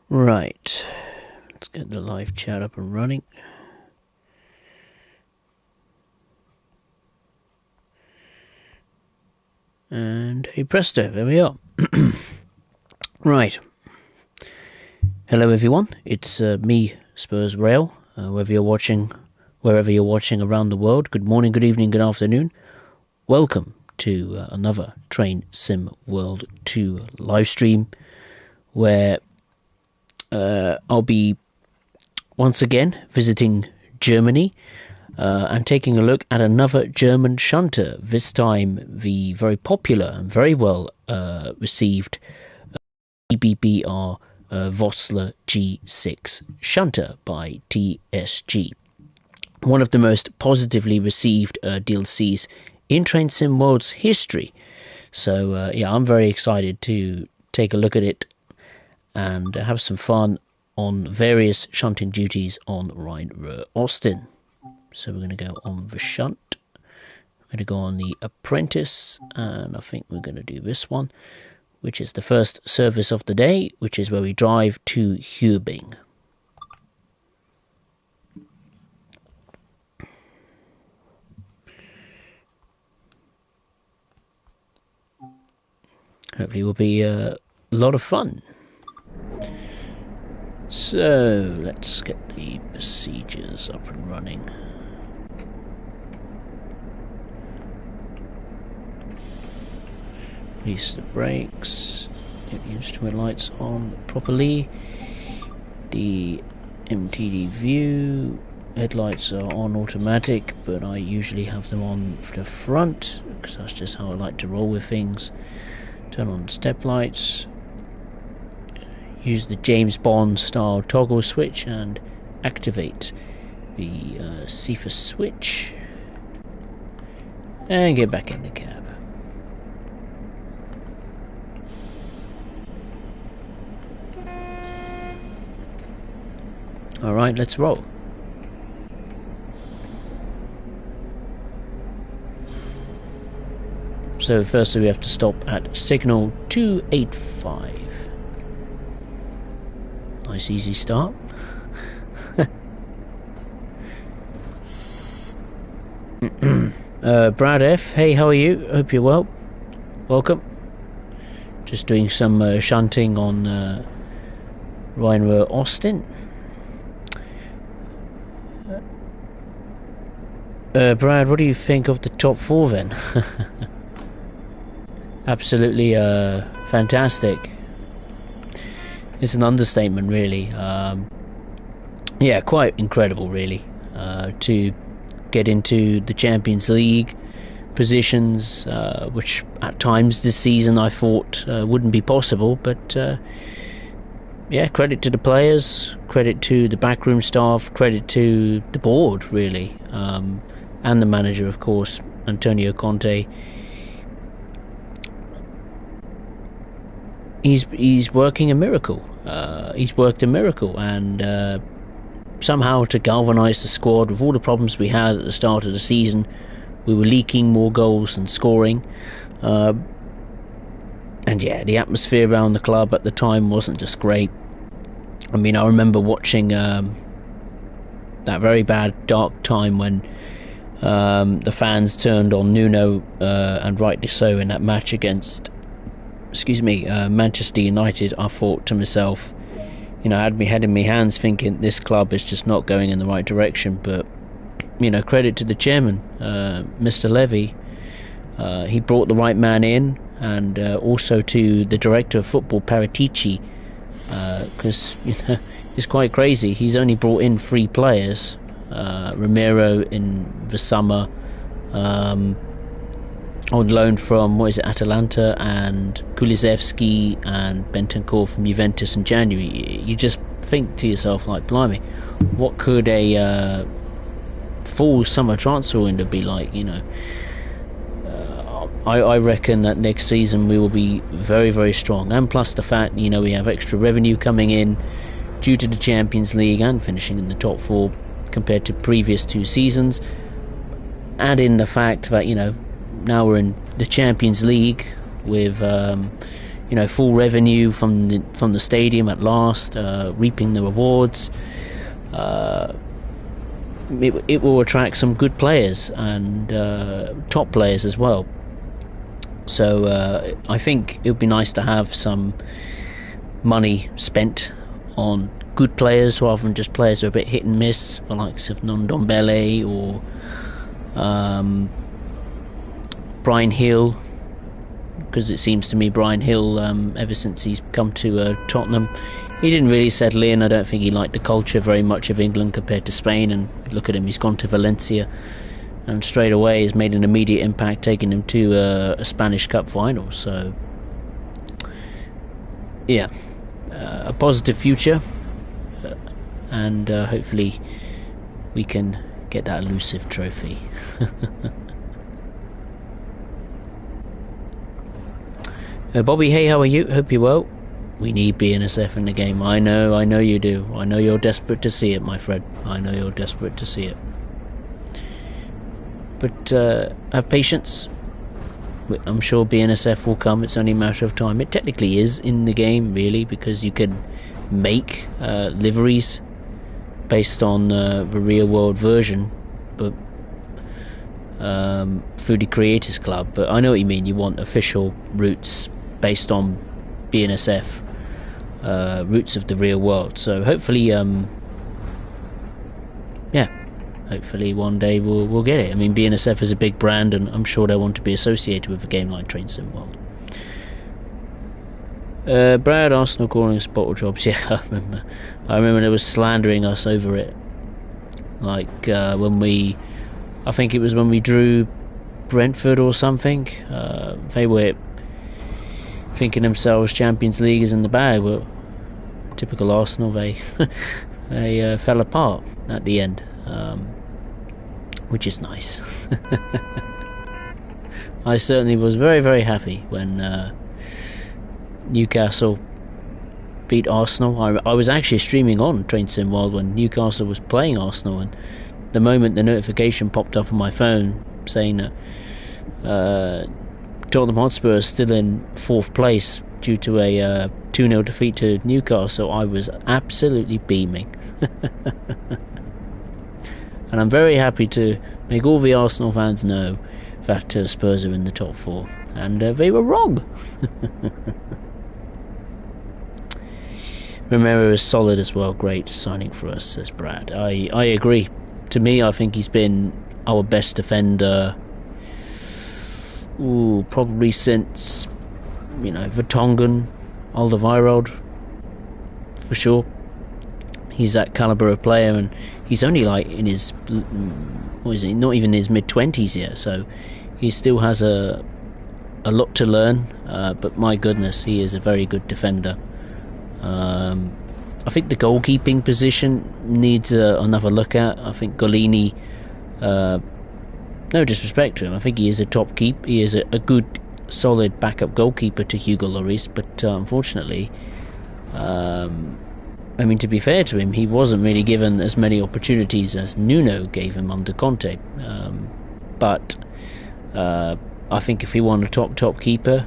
Right, let's get the live chat up and running. And hey presto, there we are. Right. Hello everyone, it's me, Spurs Rail. Wherever you're watching around the world, good morning, good evening, good afternoon. Welcome to another Train Sim World 2 live stream, where I'll be once again visiting Germany and taking a look at another German shunter, this time the very popular and very well received EBBR Vossluh G6 shunter by TSG. One of the most positively received DLCs in Train Sim World's history. So yeah, I'm very excited to take a look at it and have some fun on various shunting duties on Rhine-Ruhr-Osten. So we're going to go on the shunt. We're going to go on the apprentice, and I think we're going to do this one, which is the first service of the day, which is where we drive to Hubing. Hopefully it will be a lot of fun. So let's get the procedures up and running. Release the brakes, get the instrument lights on properly. The MTD view, headlights are on automatic, but I usually have them on for the front because that's just how I like to roll with things. Turn on step lights, use the James Bond style toggle switch and activate the cephas switch and get back in the cab. Alright, let's roll. So firstly we have to stop at signal 285. Nice easy start. Brad F, hey, how are you? Hope you're well. Welcome. Just doing some shunting on Rhine-Ruhr-Osten. Brad, what do you think of the top four then? Absolutely fantastic. It's an understatement, really. Yeah, quite incredible, really, to get into the Champions League positions, which at times this season I thought wouldn't be possible. But yeah, credit to the players, credit to the backroom staff, credit to the board, really, and the manager, of course, Antonio Conte. He's working a miracle. He's worked a miracle, and somehow to galvanise the squad with all the problems we had at the start of the season, we were leaking more goals than scoring. And yeah, the atmosphere around the club at the time wasn't just great. I mean, I remember watching that very bad dark time when the fans turned on Nuno, and rightly so, in that match against Manchester United. I thought to myself, you know, I had my head in my hands thinking this club is just not going in the right direction. But, you know, credit to the chairman, Mr. Levy. He brought the right man in, and also to the director of football, Paratici, because, you know, it's quite crazy. He's only brought in 3 players, Romero in the summer, on loan from, Atalanta, and Kulusevski and Bentancur from Juventus in January. You just think to yourself, like, blimey, what could a full summer transfer window be like, you know? I reckon that next season we will be very, very strong, and plus the fact, you know, we have extra revenue coming in due to the Champions League and finishing in the top 4 compared to previous 2 seasons. Add in the fact that, you know, now we're in the Champions League with full revenue from the stadium at last, reaping the rewards. It will attract some good players and top players as well. So I think it would be nice to have some money spent on good players rather than just players who are a bit hit and miss, the likes of Nondombele or Brian Hill, because it seems to me Brian Hill, ever since he's come to Tottenham, he didn't really settle in. I don't think he liked the culture very much of England compared to Spain, and look at him, he's gone to Valencia and straight away has made an immediate impact, taking him to a Spanish Cup final. So yeah, a positive future, and hopefully we can get that elusive trophy. Bobby, hey, how are you? Hope you're well. We need BNSF in the game. I know you do. I know you're desperate to see it, my friend. I know you're desperate to see it. But have patience. I'm sure BNSF will come. It's only a matter of time. It technically is in the game, really, because you can make liveries based on the real world version, but through the Creators Club. But I know what you mean. You want official routes based on BNSF routes of the real world. So hopefully, hopefully one day we'll get it. I mean, BNSF is a big brand, and I'm sure they want to be associated with a game like Train Sim World. Brad, Arsenal calling us bottle jobs. Yeah, I remember they were slandering us over it. Like I think it was when we drew Brentford or something. They were thinking themselves Champions League is in the bag. Well, typical Arsenal, they fell apart at the end, which is nice. I certainly was very, very happy when Newcastle beat Arsenal. I was actually streaming on Train Sim World when Newcastle was playing Arsenal, and the moment the notification popped up on my phone saying that Tottenham Hotspur is still in 4th place due to a 2-0 defeat to Newcastle, I was absolutely beaming. And I'm very happy to make all the Arsenal fans know that Spurs are in the top 4, and they were wrong. Romero is solid as well. Great signing for us, says Brad. I agree. To me, I think he's been our best defender probably since Vertonghen, Alderweireld, for sure. He's that caliber of player, and he's only like in his not even his mid-20s yet, so he still has a lot to learn, but my goodness, he is a very good defender. I think the goalkeeping position needs another look at. I think Golini, no disrespect to him, I think he is a top keep. He is a good, solid backup goalkeeper to Hugo Lloris, but unfortunately, to be fair to him, he wasn't really given as many opportunities as Nuno gave him under Conte. But I think if we want a top keeper,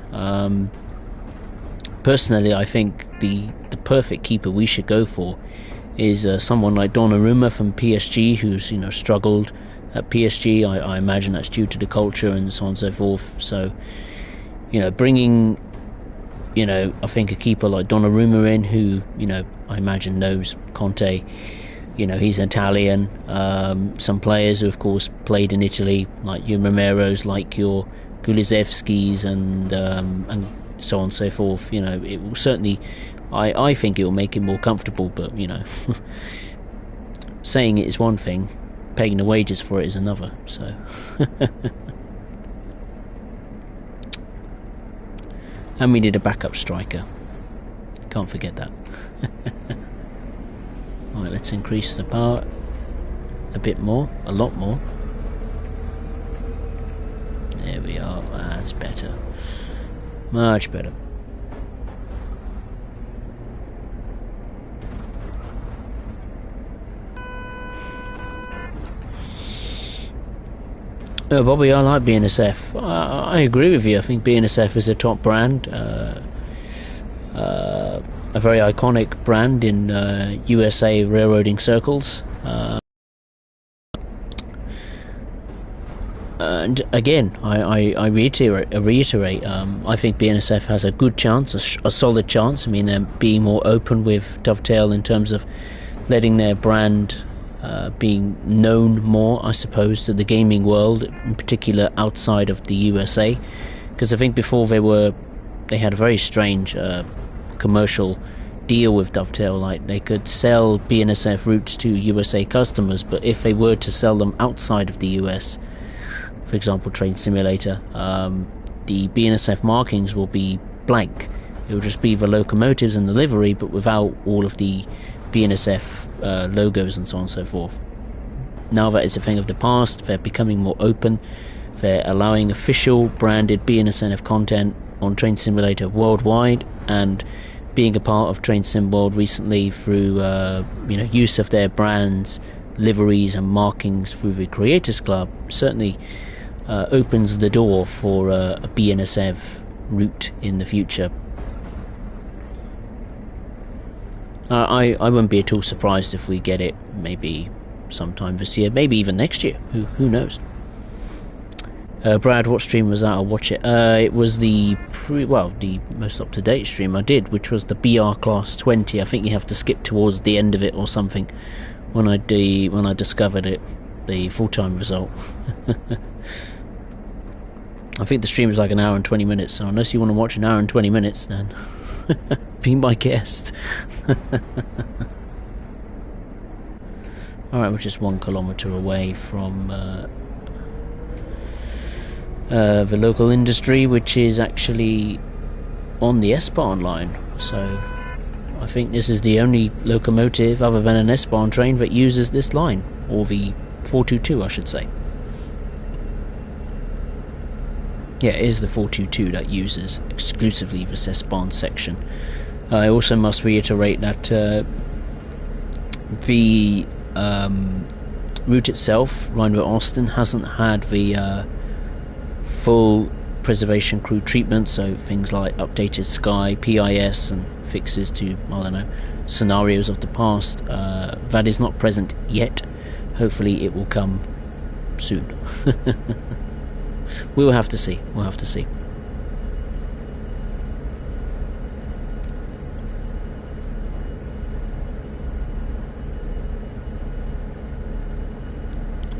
personally, I think the perfect keeper we should go for is someone like Donnarumma from PSG, who's struggled at PSG. I imagine that's due to the culture and so on and so forth. So bringing I think a keeper like Donnarumma in, who I imagine knows Conte. He's Italian. Some players who of course played in Italy, like your Romeros, like your Kulusevskis, and so on and so forth. It will certainly, I think it will make him more comfortable, but saying it is one thing, paying the wages for it is another. So and we need a backup striker, can't forget that. Right, let's increase the power a bit more, a lot more. There we are. That's better, much better. Bobby, I like BNSF. I agree with you. I think BNSF is a top brand. a very iconic brand in USA railroading circles. And again, I reiterate. I think BNSF has a good chance, a solid chance. I mean, they're being more open with Dovetail in terms of letting their brand being known more, I suppose, to the gaming world, in particular outside of the USA. Because I think before they had a very strange commercial deal with Dovetail. Like, they could sell BNSF routes to USA customers, but if they were to sell them outside of the US, for example, Train Simulator, the BNSF markings will be blank. It will just be the locomotives and the livery, but without all of the BNSF logos and so on and so forth. Now that it's a thing of the past, they're becoming more open. They're allowing official branded BNSF content on Train Simulator worldwide, and being a part of Train Sim World recently through use of their brands, liveries and markings through the Creators Club certainly opens the door for a BNSF route in the future. I wouldn't be at all surprised if we get it maybe sometime this year, maybe even next year. Who knows? Brad, what stream was that? I'll watch it. It was the most up-to-date stream I did, which was the BR Class 20. I think you have to skip towards the end of it or something. When I discovered it, the full-time result. I think the stream is like an hour and 20 minutes, so unless you want to watch an hour and 20 minutes, then be my guest. Alright, we're just 1 kilometer away from the local industry, which is actually on the S-Bahn line. So I think this is the only locomotive other than an S-Bahn train that uses this line, or the 422 I should say. Yeah, it is the 422 that uses exclusively this S-Bahn section. I also must reiterate that the route itself, Rhino-Austin, hasn't had the full preservation crew treatment, so things like updated sky, PIS and fixes to, I don't know, scenarios of the past. That is not present yet. Hopefully it will come soon. We'll have to see.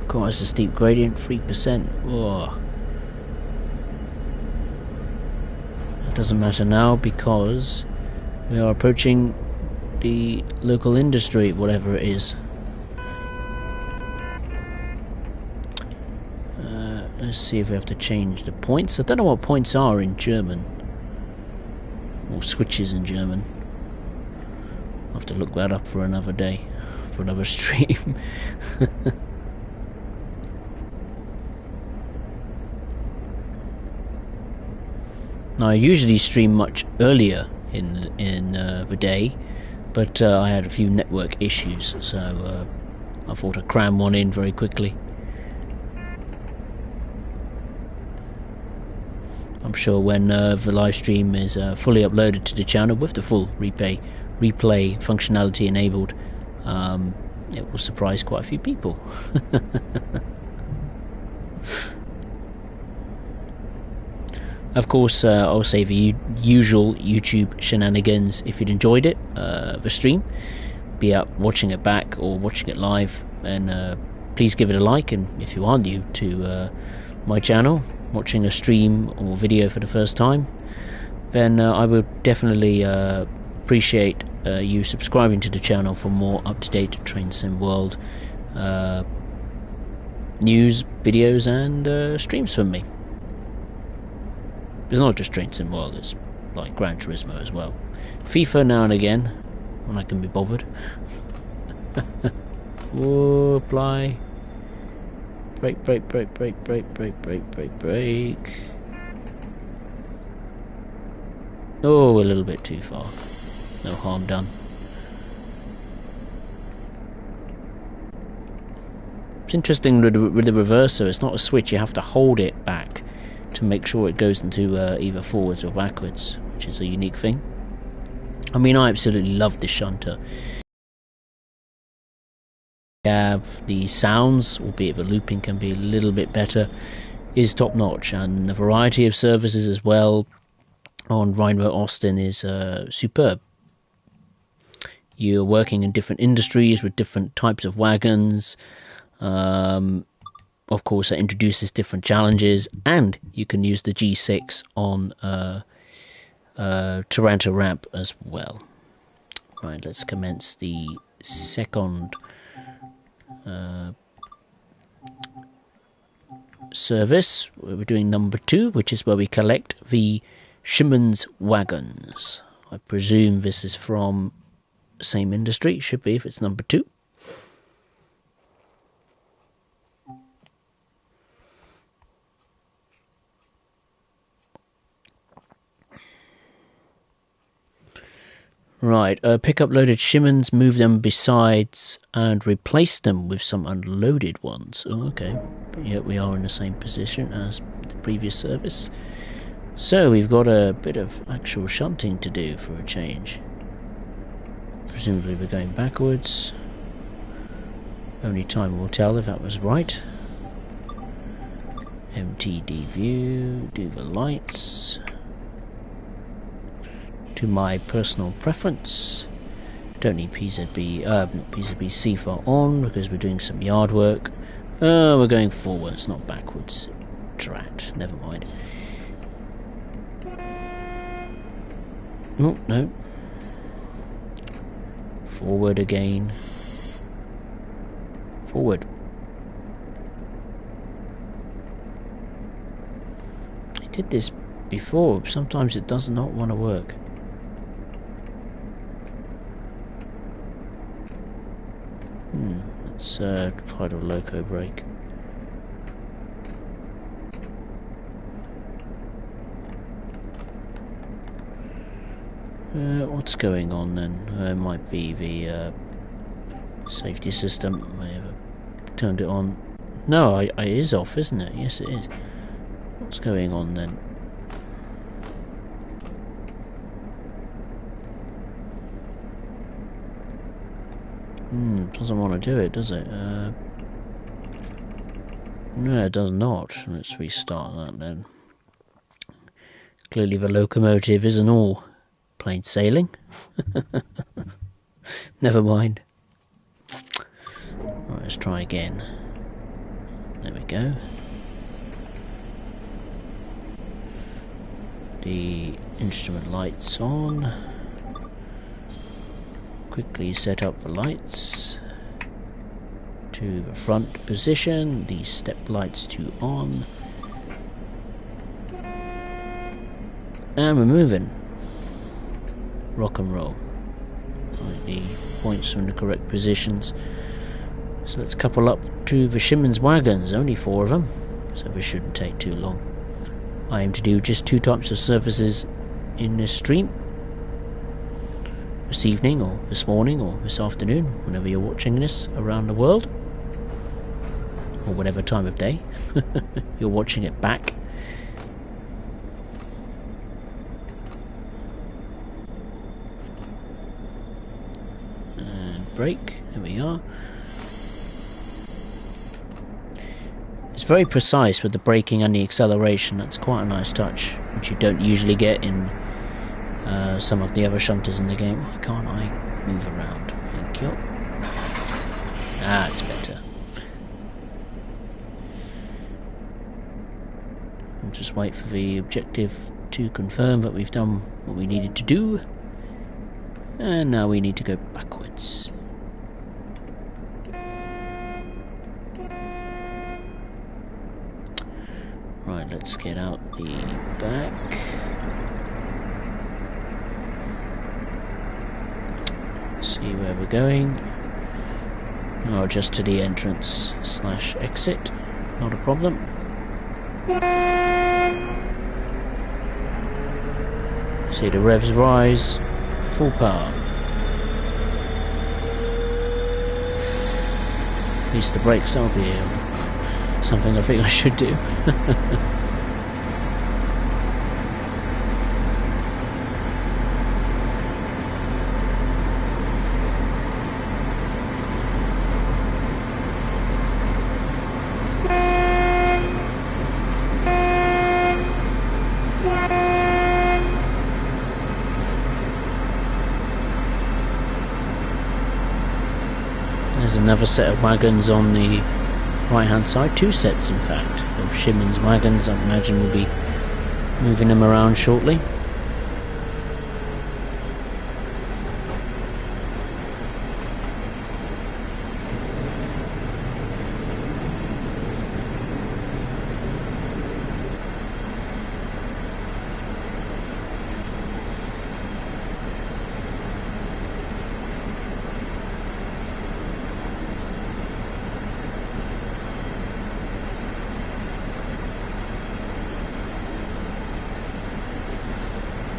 God, it's a steep gradient, 3%. Oh. It doesn't matter now because we are approaching the local industry, whatever it is. Let's see if we have to change the points. I don't know what points are in German, or switches in German. I'll have to look that up for another day, for another stream. Now, I usually stream much earlier in the day, but I had a few network issues, so I thought I'd cram one in very quickly. I'm sure when the live stream is fully uploaded to the channel with the full replay functionality enabled, it will surprise quite a few people. Of course, I'll say the usual YouTube shenanigans if you'd enjoyed it, the stream, be it watching it back or watching it live, and please give it a like, and if you are new to my channel, watching a stream or video for the first time, then I would definitely appreciate you subscribing to the channel for more up-to-date Train Sim World news, videos and streams from me. It's not just Train Sim World, it's like Gran Turismo as well. FIFA now and again, when I can be bothered. Whoa, apply. Brake. Oh, a little bit too far. No harm done. It's interesting with the reverser, it's not a switch, you have to hold it back to make sure it goes into either forwards or backwards, which is a unique thing. I mean, I absolutely love this shunter. The sounds, albeit the looping can be a little bit better, is top notch, and the variety of services as well on Rheinberg Austin is superb. You're working in different industries with different types of wagons. Of course, that introduces different challenges, and you can use the G6 on Taranto ramp as well. Right, let's commence the second service. We're doing number 2, which is where we collect the Siemens wagons. I presume this is from the same industry. Should be if it's number 2. Right, pick up loaded Siemens, move them besides, and replace them with some unloaded ones. Oh, okay. Yeah, we are in the same position as the previous service. So we've got a bit of actual shunting to do for a change. Presumably we're going backwards. Only time will tell if that was right. MTD view, do the lights. To my personal preference. Don't need PZB, not PZB CFAR on because we're doing some yard work. We're going forwards, not backwards. Drat, never mind. Oh, no. Forward again. Forward. I did this before. Sometimes it does not want to work. Let's try to loco brake. What's going on then? It might be the safety system. I may have turned it on. No, it is off, isn't it? Yes, it is. What's going on then? Doesn't want to do it, does it? No, it does not. Let's restart that then. Clearly the locomotive isn't all plain sailing. Never mind. Right, let's try again. There we go. The instrument lights on. Quickly set up the lights to the front position, the step lights to on, and we're moving. Rock and roll. Right, the points are in the correct positions. So let's couple up to the Siemens wagons, only 4 of them, so this shouldn't take too long. I aim to do just 2 types of services in this stream. This evening, or this morning, or this afternoon, whenever you're watching this around the world. Or whatever time of day you're watching it back. And brake, there we are. It's very precise with the braking and the acceleration. That's quite a nice touch, which you don't usually get in some of the other shunters in the game. Why can't I move around? Thank you. That's better. We'll just wait for the objective to confirm that we've done what we needed to do. And now we need to go backwards. Right, let's get out the back. See where we're going. Oh, just to the entrance / exit. Not a problem. See the revs rise. Full power. At least the brakes, that'll be something I think I should do. another set of wagons on the right hand side. Two sets in fact of Shimon's wagons. I imagine we'll be moving them around shortly.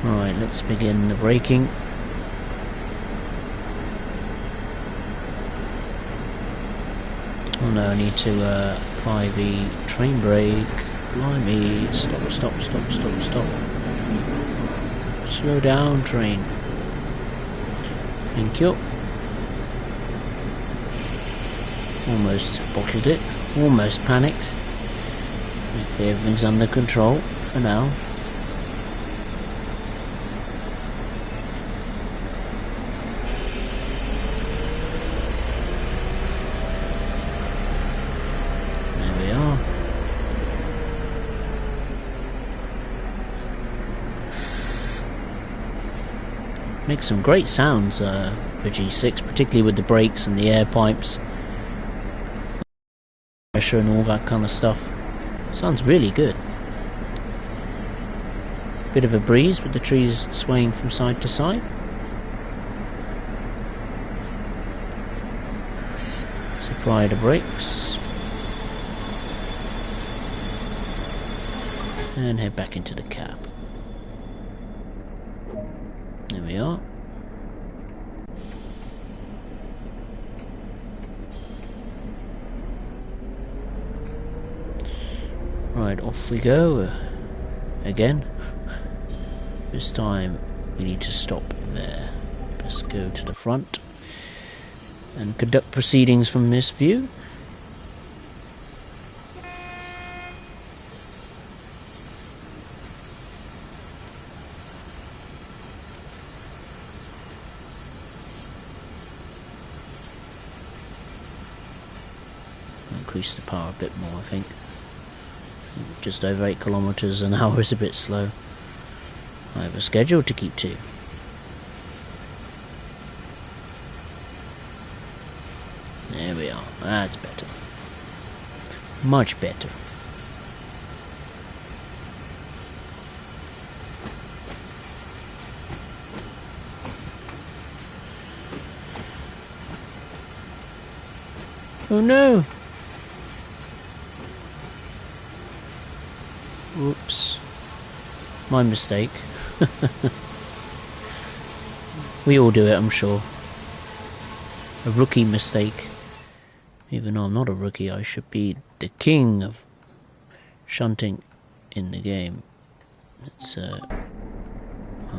Right, let's begin the braking. Oh no, I need to apply the train brake. Blimey, stop, stop, stop, stop, stop. Slow down, train. Thank you. Almost bottled it, almost panicked. Hopefully everything's under control for now. Makes some great sounds for G6, particularly with the brakes and the air pipes, pressure and all that kind of stuff. Sounds really good. Bit of a breeze with the trees swaying from side to side. Let's apply the brakes and head back into the cab. There we are. Right, off we go again. This time we need to stop there. Let's go to the front and conduct proceedings from this view. Increase the power a bit more, I think. Just over 8 kilometers an hour is a bit slow. I have a schedule to keep to. There we are. That's better. Much better. Oh no! Oops. My mistake. We all do it, I'm sure. A rookie mistake. Even though I'm not a rookie, I should be the king of shunting in the game. It's I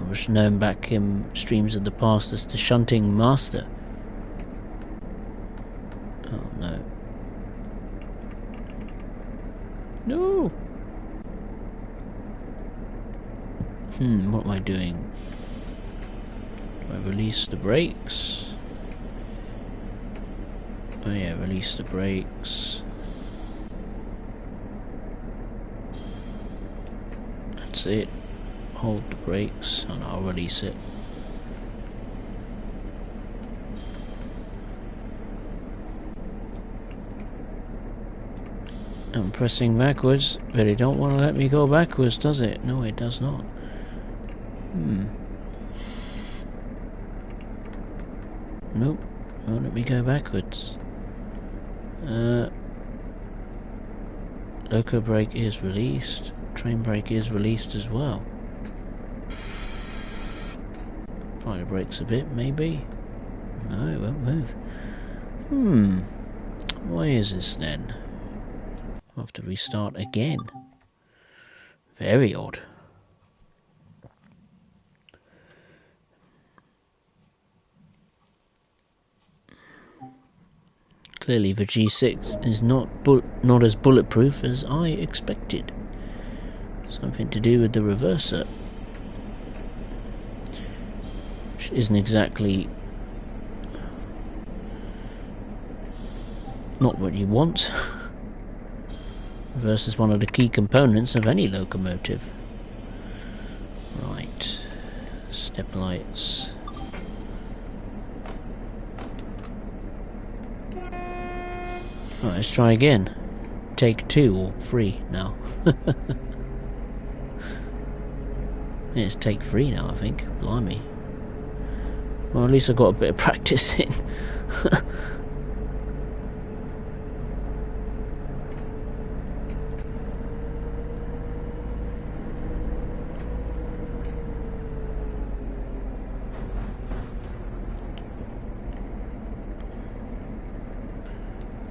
was known back in streams of the past as the shunting master. Oh no. No! What am I doing? Do I release the brakes? Oh yeah, release the brakes. That's it. Hold the brakes and I'll release it. I'm pressing backwards, but it don't want to let me go backwards, does it? No, it does not. Nope, won't let me go backwards. Loco brake is released. Train brake is released as well. Apply the brakes a bit, maybe. No, it won't move. Why is this then? I'll have to restart again. Very odd. Clearly the G6 is not as bulletproof as I expected. Something to do with the reverser, which isn't exactly not what you want. Reverse is one of the key components of any locomotive. Right, step lights. Right, let's try again. Take 2 or 3 now. Yeah, it's take 3 now, I think. Blimey. Well, at least I got a bit of practice in.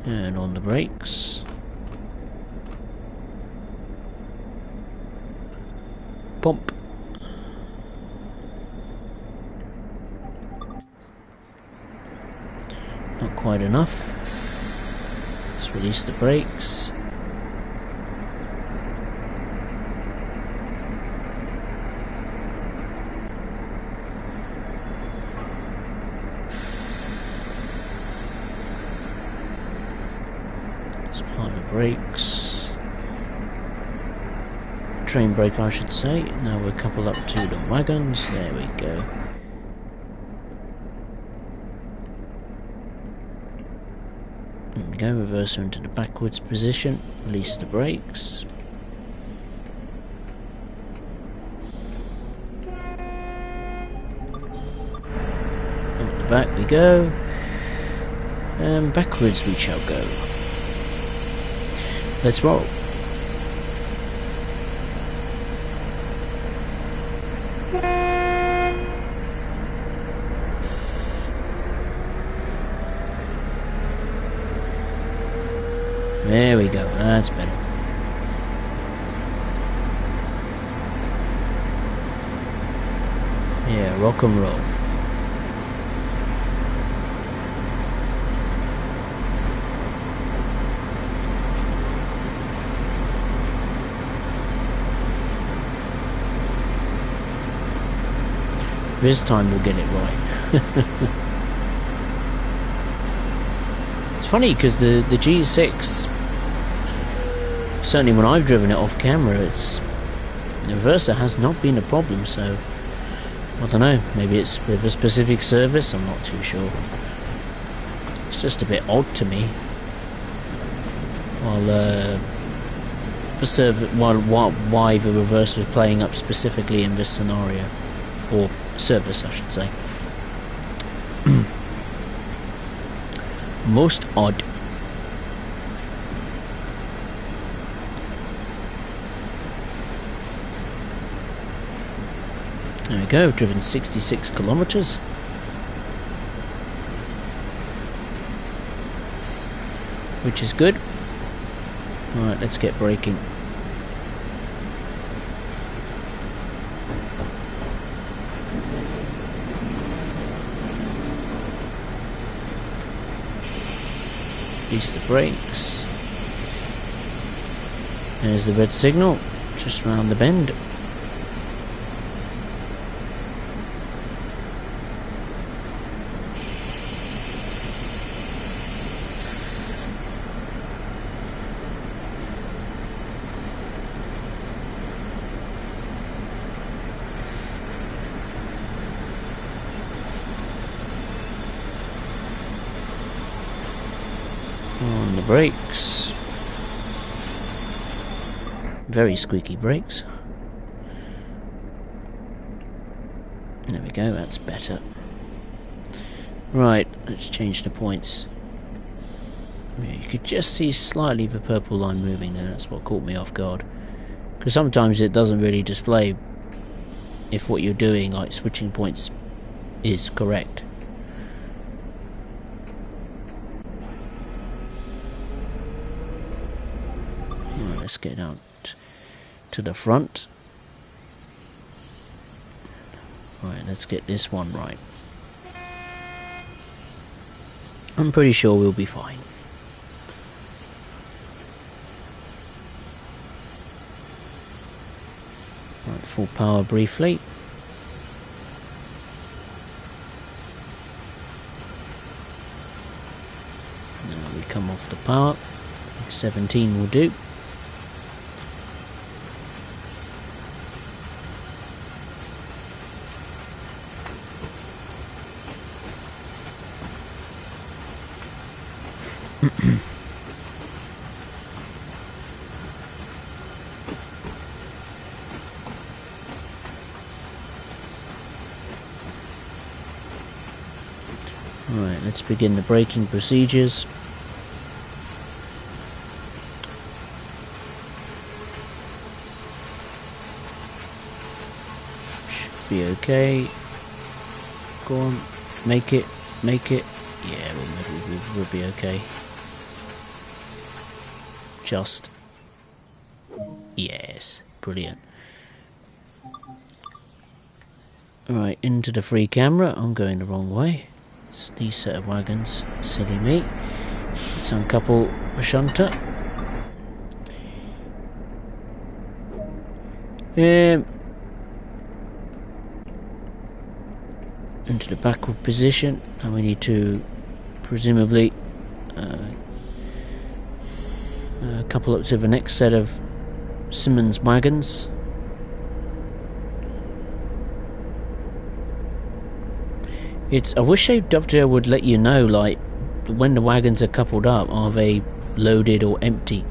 And on the brakes. Pump. Not quite enough. Let's release the brakes. Let's apply the brakes. Train brake, I should say. Now we'll couple up to the wagons. There we go. Go, reverser into the backwards position, release the brakes. Up the back we go, and backwards we shall go. Let's roll. There we go, that's better. Yeah, rock and roll. This time we'll get it right. It's funny because the G6, certainly when I've driven it off camera, the reverser has not been a problem, so I don't know, maybe it's with a specific service, I'm not too sure. It's just a bit odd to me. While why the reverser is playing up specifically in this scenario, or service I should say. Most odd. There we go, I've driven 66 kilometers. Which is good. Alright, let's get braking. Release the brakes. There's the red signal, just round the bend. On the brakes. Very squeaky brakes. There we go, that's better. Right, let's change the points. Yeah, you could just see slightly the purple line moving there, that's what caught me off guard. Because sometimes it doesn't really display if what you're doing, like switching points, is correct. Let's get out to the front. Right, let's get this one right. I'm pretty sure we'll be fine. Right, full power briefly. Now we come off the power. 17 will do. Right, let's begin the braking procedures. Should be okay. Go on, make it. Yeah, we'll be okay. Just. Yes, brilliant. Right, into the free camera. I'm going the wrong way. It's these set of wagons. Silly me. Let's uncouple the shunter. Into the backward position, and we need to presumably couple up to the next set of Simmons wagons. I wish Dovetail would let you know, like, when the wagons are coupled up, are they loaded or empty?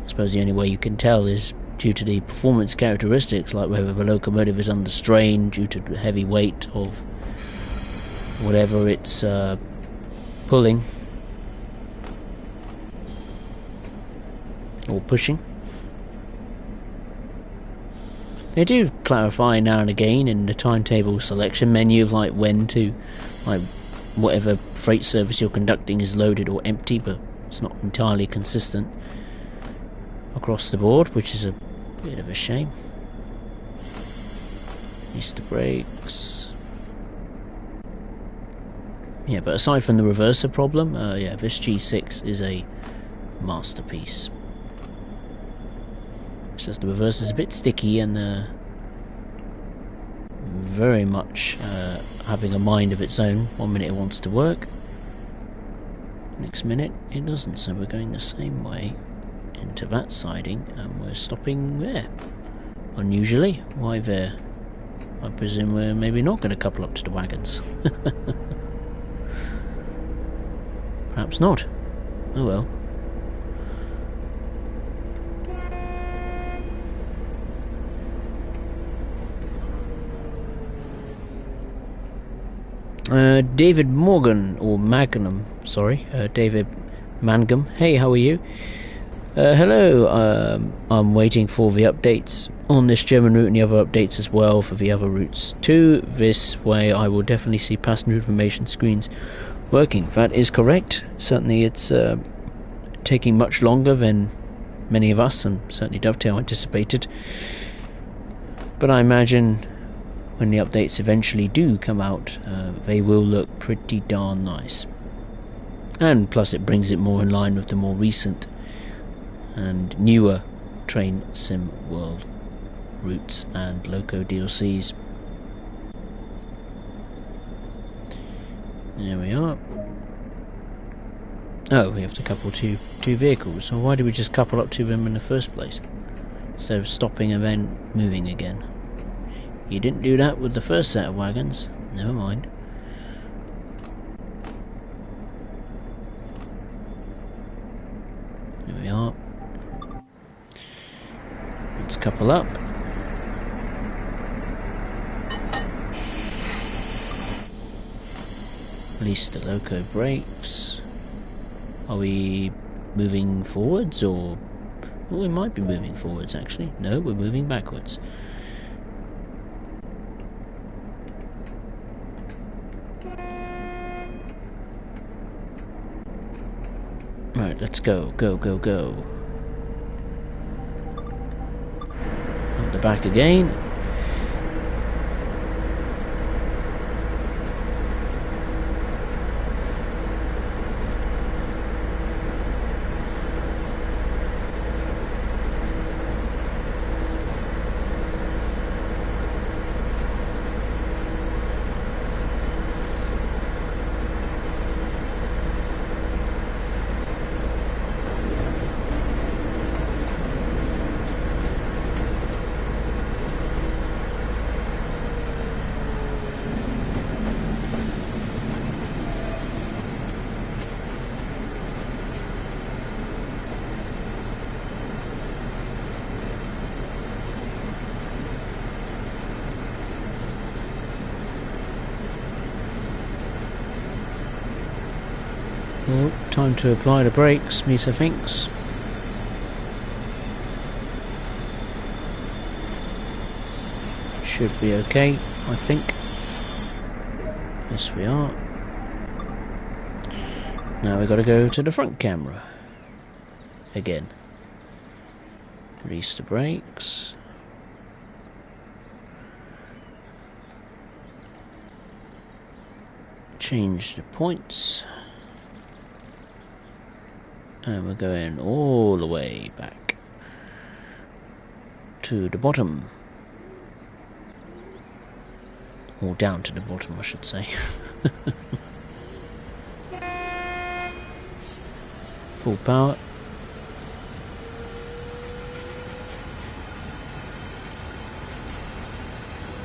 I suppose the only way you can tell is due to the performance characteristics, like whether the locomotive is under strain due to the heavy weight of whatever it's pulling or pushing. They do clarify now and again in the timetable selection menu, like when to, like, whatever freight service you're conducting is loaded or empty, but it's not entirely consistent across the board, which is a bit of a shame. Easter brakes. Yeah, but aside from the reverser problem, yeah, this G6 is a masterpiece. It's just the reverse is a bit sticky and very much having a mind of its own. 1 minute it wants to work, next minute it doesn't, so we're going the same way into that siding and we're stopping there. Unusually. Why there? I presume we're maybe not going to couple up to the wagons. Perhaps not. Oh well. David Morgan, or Magnum, sorry, David Mangum. Hey, how are you? Hello, I'm waiting for the updates on this German route and the other updates as well for the other routes too. This way I will definitely see passenger information screens working. That is correct. Certainly it's taking much longer than many of us, and certainly Dovetail, anticipated. But I imagine when the updates eventually do come out, they will look pretty darn nice. And plus it brings it more in line with the more recent and newer Train Sim World routes and Loco DLCs. There we are. Oh, we have to couple two vehicles. So why did we just couple up to them in the first place, instead of stopping and then moving again? You didn't do that with the first set of wagons. Never mind. There we are. Let's couple up. Release the loco brakes. Are we moving forwards, or... well, we might be moving forwards actually. No, we're moving backwards. Right, let's go, go, go, go. At the back again. Oh, time to apply the brakes, Misa thinks. Should be okay, I think. Yes, we are. Now we've got to go to the front camera. Again. Release the brakes. Change the points. And we're going all the way back to the bottom. Or down to the bottom, I should say. Full power.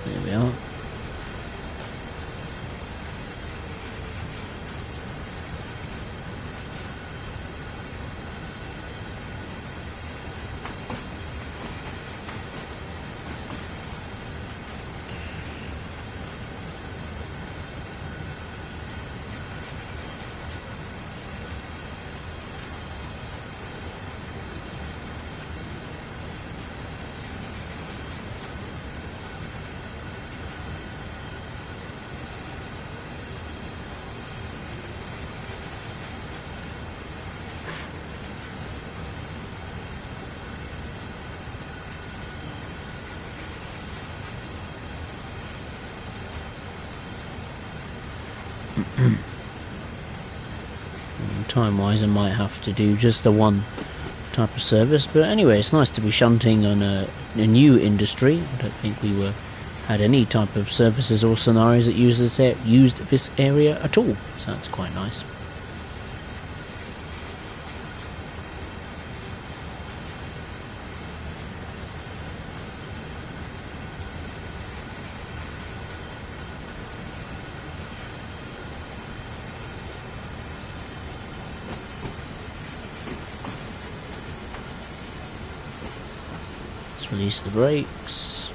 There we are. Time-wise, I might have to do just the one type of service, but anyway, it's nice to be shunting on a new industry. I don't think we had any type of services or scenarios that used this area at all, so that's quite nice. Release the brakes.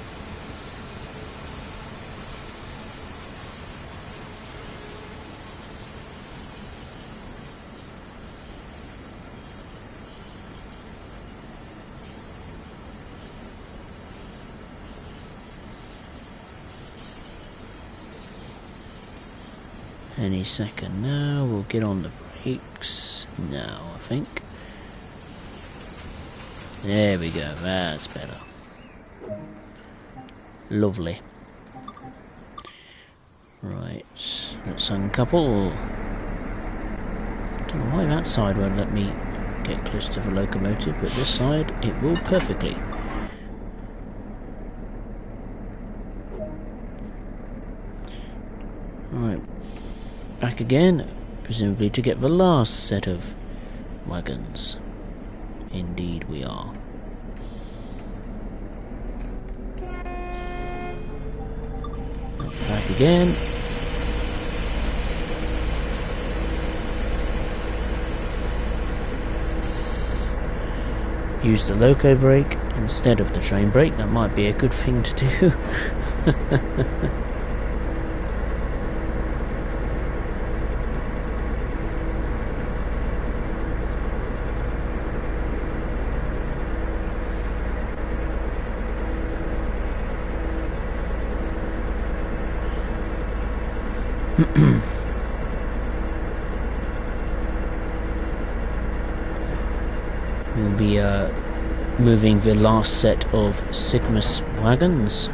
Any second now, we'll get on the brakes now, I think. There we go, that's better. Lovely. Right, let's uncouple. Don't know why that side won't let me get close to the locomotive, but this side it will perfectly. Right, back again, presumably to get the last set of wagons. Indeed we are. Back again. Use the loco brake instead of the train brake. That might be a good thing to do. We'll be moving the last set of Sigmas wagons.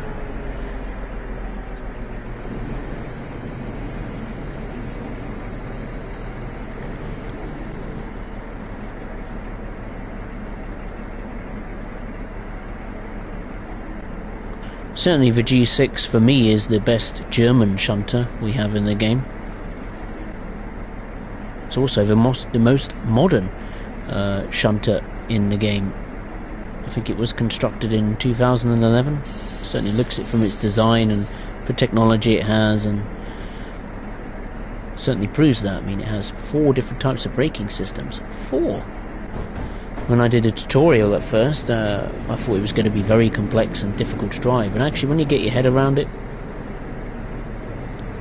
Certainly the G6 for me is the best German shunter we have in the game. It's also the most modern shunter in the game. I think it was constructed in 2011. Certainly looks it from its design and the technology it has, and certainly proves that. I mean, it has 4 different types of braking systems. 4! When I did a tutorial at first, I thought it was going to be very complex and difficult to drive, and actually when you get your head around it,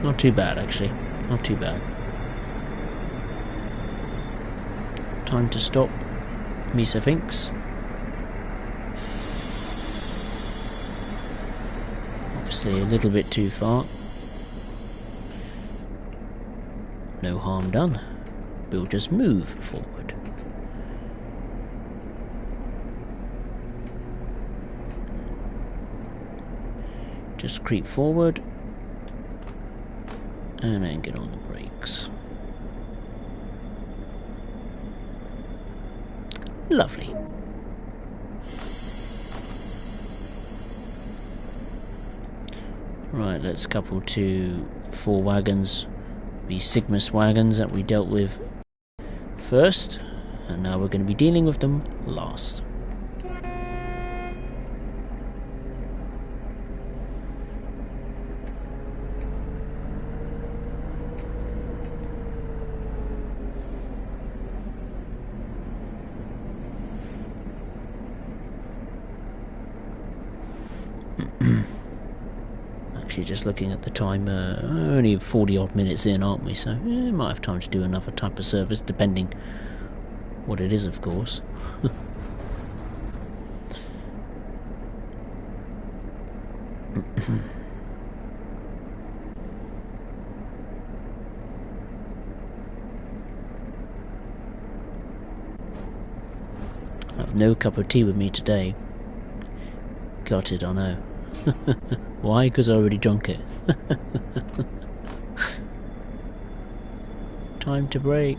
not too bad actually, not too bad. Time to stop, Misa thinks. Obviously a little bit too far. No harm done. We'll just move forward. Just creep forward and then get on the brakes. Lovely. Right, let's couple to 4 wagons, the Sigmas wagons that we dealt with first, and now we're going to be dealing with them last. Actually, just looking at the time, only 40 odd minutes in, aren't we? So might have time to do another type of service, depending what it is, of course. I have no cup of tea with me today. Got it, I know. Why? Because I already drunk it. Time to break.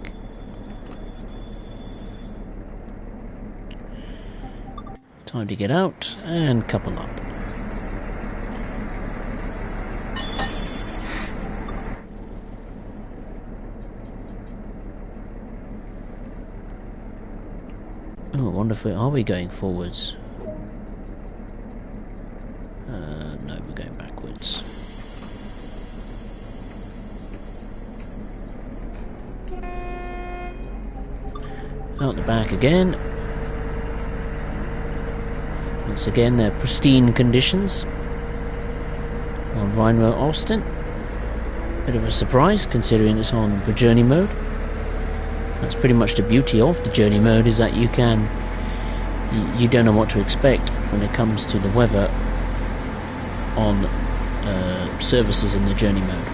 Time to get out and couple up. Oh, wonderful. Are we going forwards? No, we're going backwards. Out the back again. Once again, they're pristine conditions on Rhino Austin. Bit of a surprise considering it's on the journey mode. That's pretty much the beauty of the journey mode, is that you don't know what to expect when it comes to the weather on services in the journey mode.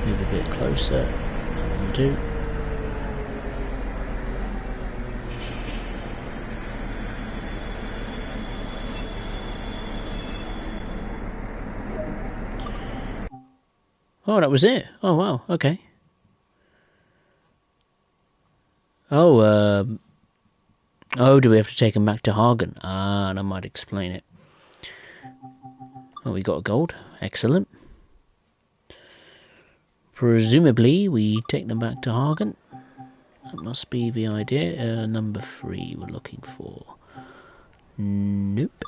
Move a bit closer. That'll do. Oh, that was it. Oh, wow. Okay. Oh, do we have to take him back to Hagen? Ah, that might explain it. Oh, we got a gold. Excellent. Presumably, we take them back to Hagen. That must be the idea. Number 3 we're looking for. Nope.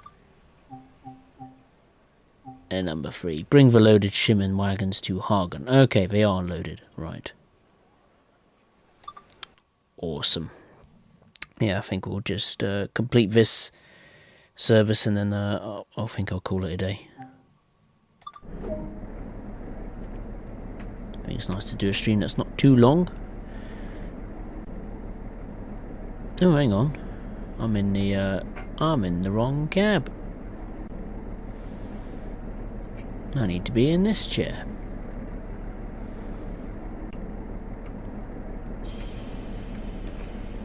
And number 3. Bring the loaded Shimon wagons to Hagen. Okay, they are loaded. Right. Awesome. Yeah, I think we'll just complete this service and then I think I'll call it a day. I think it's nice to do a stream that's not too long. Oh, hang on. I'm in the wrong cab. I need to be in this chair.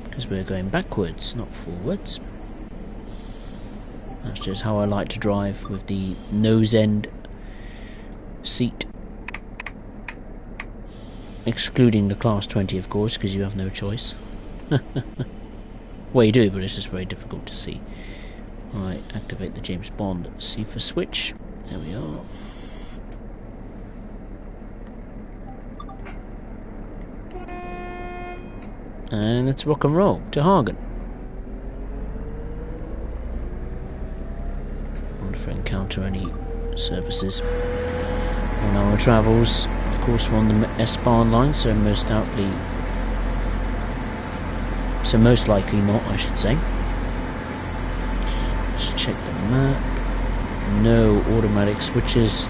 Because we're going backwards, not forwards. That's just how I like to drive, with the nose end seat. excluding the Class 20, of course, because you have no choice. Well, you do, but it's just very difficult to see. Right, activate the James Bond CIFA switch. There we are. And let's rock and roll to Hagen. Wonder if I encounter any services on our travels. Of course, we're on the S-Bahn line, so most likely not, I should say. Let's check the map. No automatic switches.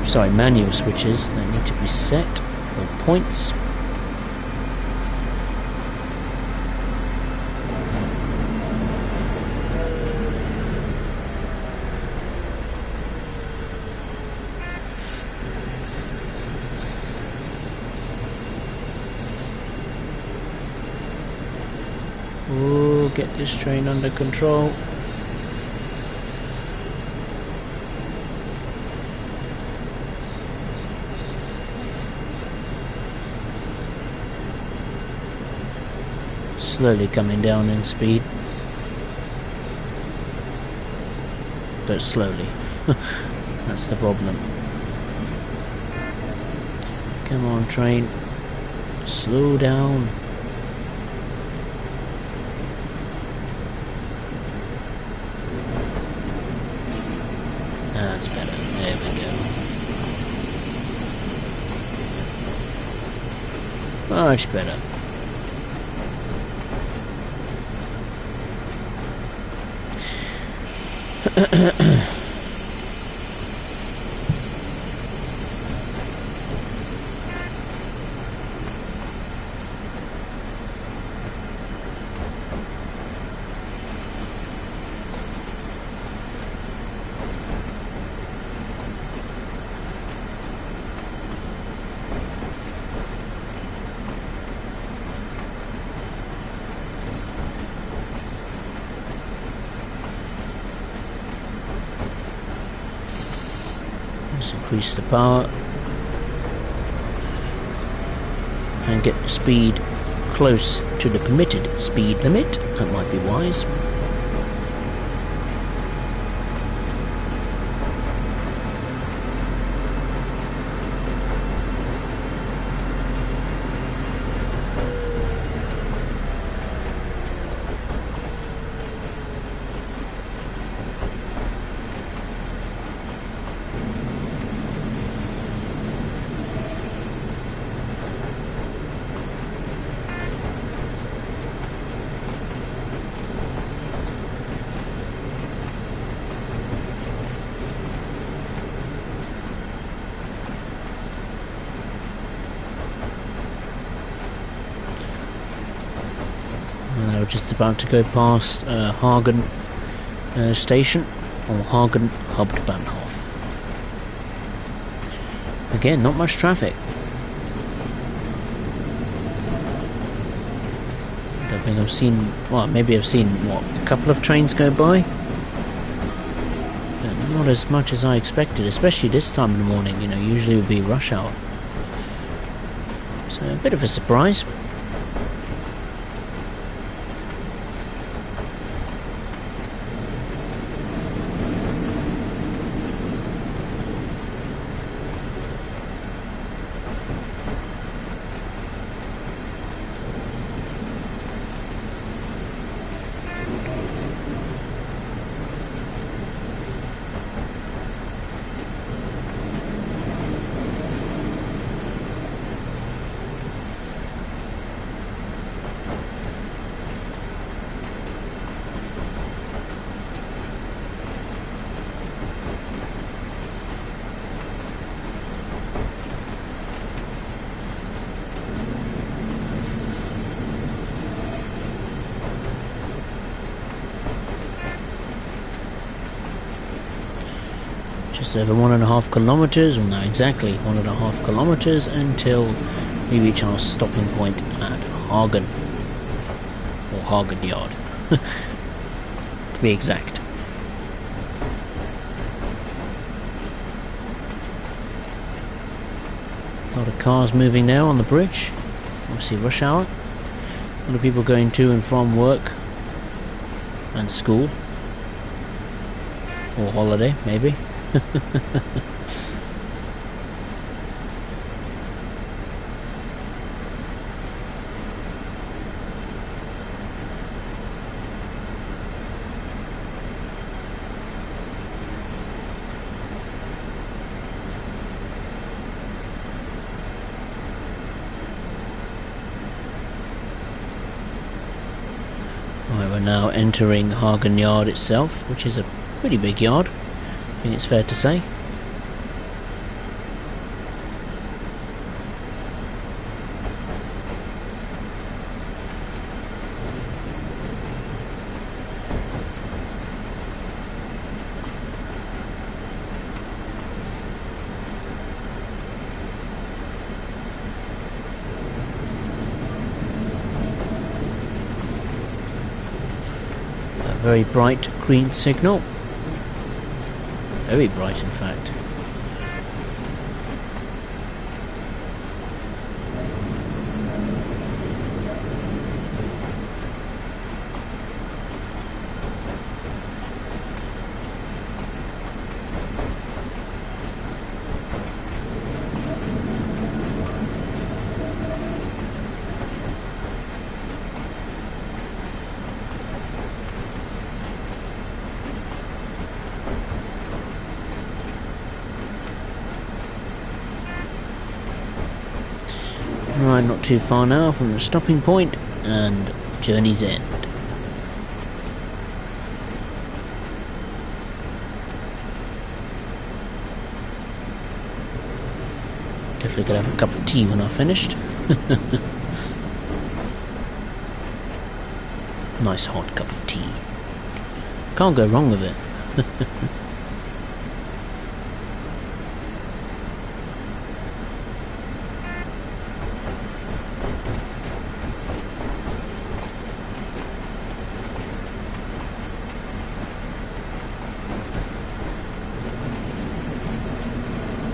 Sorry, manual switches that need to be set, or points. Oh, get this train under control. Slowly coming down in speed. But slowly. That's the problem. Come on, train. Slow down. That's better. There we go. Much better. Let's increase the power and get the speed close to the permitted speed limit. That might be wise. We're just about to go past Hagen station, or Hagen Hauptbahnhof. Again, not much traffic. I don't think I've seen, well, maybe I've seen, what, a couple of trains go by? But not as much as I expected, especially this time in the morning, you know, usually it would be rush hour. So a bit of a surprise. Just over 1.5 kilometers, well, no, exactly 1.5 kilometers until we reach our stopping point at Hagen, or Hagen Yard, to be exact. A lot of cars moving now on the bridge. Obviously rush hour. A lot of people going to and from work and school. Or holiday, maybe. Right, we're now entering Hagen Yard itself, which is a pretty big yard, I think it's fair to say. Very bright green signal. Very bright, in fact. Right, not too far now from the stopping point and journey's end. Definitely gonna have a cup of tea when I've finished. Nice hot cup of tea. Can't go wrong with it.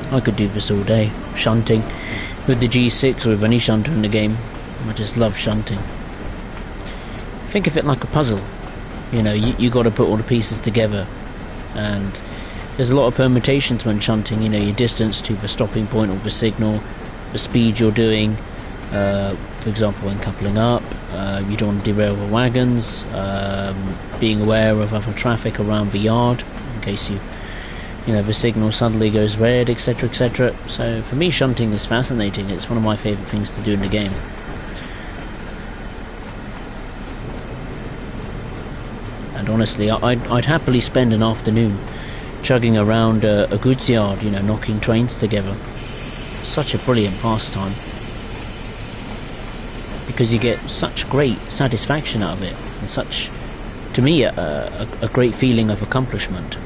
I could do this all day, shunting with the G6 or with any shunter in the game. I just love shunting. Think of it like a puzzle. You know, you got to put all the pieces together, and there's a lot of permutations when shunting. You know, your distance to the stopping point or the signal, the speed you're doing. For example, when coupling up, you don't want to derail the wagons. Being aware of other traffic around the yard in case you know, the signal suddenly goes red, etc, etc. So for me, shunting is fascinating. It's one of my favourite things to do in the game. And honestly, I'd happily spend an afternoon chugging around a goods yard, you know, knocking trains together. Such a brilliant pastime. Because you get such great satisfaction out of it. And such, to me, a great feeling of accomplishment.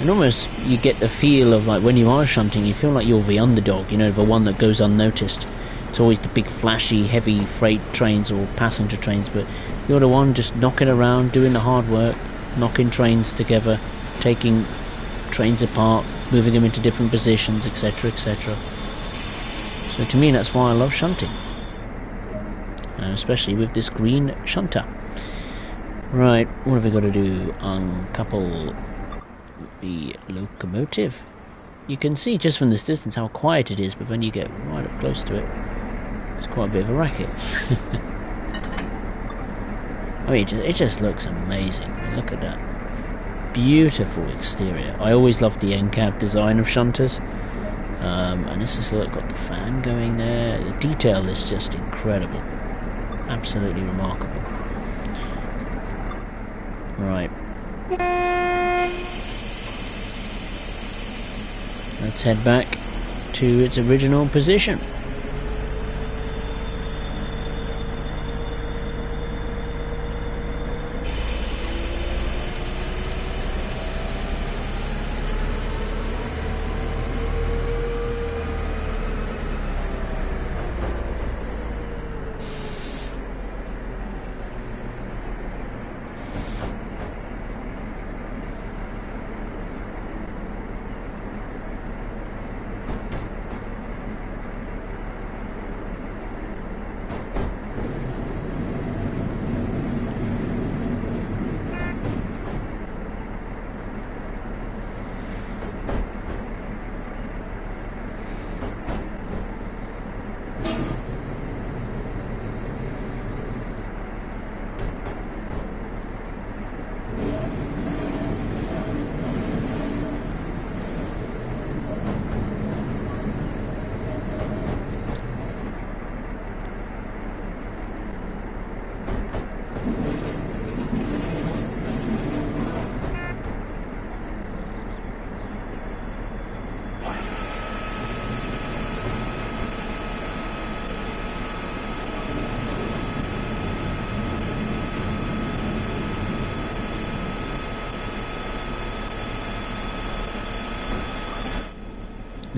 And almost you get the feel of, like, when you are shunting, you feel like you're the underdog, you know, the one that goes unnoticed. It's always the big flashy heavy freight trains or passenger trains, but you're the one just knocking around, doing the hard work, knocking trains together, taking trains apart, moving them into different positions, etc, etc. So to me, that's why I love shunting, and especially with this green shunter. Right, what have we got to do? Uncouple the locomotive. You can see just from this distance how quiet it is, but when you get right up close to it, it's quite a bit of a racket. I mean, it just looks amazing. Look at that beautiful exterior. I always loved the end cab design of shunters, and this has got the fan going there. The detail is just incredible, absolutely remarkable. Right, let's head back to its original position.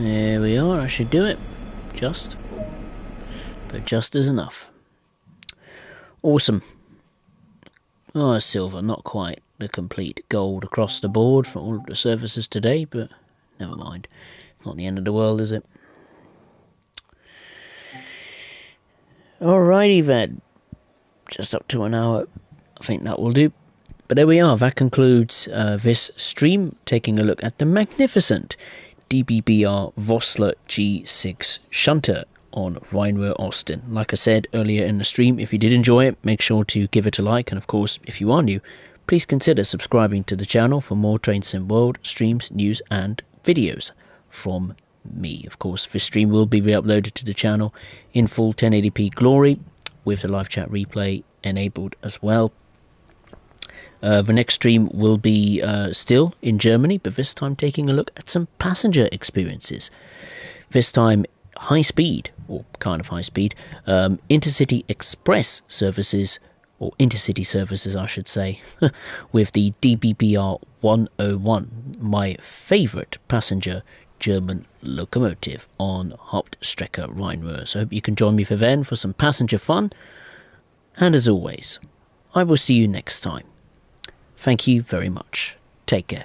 There we are, I should do it. But just is enough. Awesome. Oh, silver, not quite the complete gold across the board for all of the services today, but never mind. Not the end of the world, is it? Alrighty then. Just up to an hour. I think that will do. But there we are. That concludes this stream, taking a look at the magnificent DBBR Vossluh G6 Shunter on Rheinwehr Austin. Like I said earlier in the stream, if you did enjoy it, make sure to give it a like, and of course, if you are new, please consider subscribing to the channel for more Train Sim World streams, news and videos from me. Of course, this stream will be re-uploaded to the channel in full 1080p glory with the live chat replay enabled as well. The next stream will be still in Germany, but this time taking a look at some passenger experiences. This time high speed, or kind of high speed, intercity express services, or intercity services I should say, with the DBBR 101, my favourite passenger German locomotive on Hauptstrecke Rheinruhr. So I hope you can join me for then for some passenger fun, and as always, I will see you next time. Thank you very much. Take care.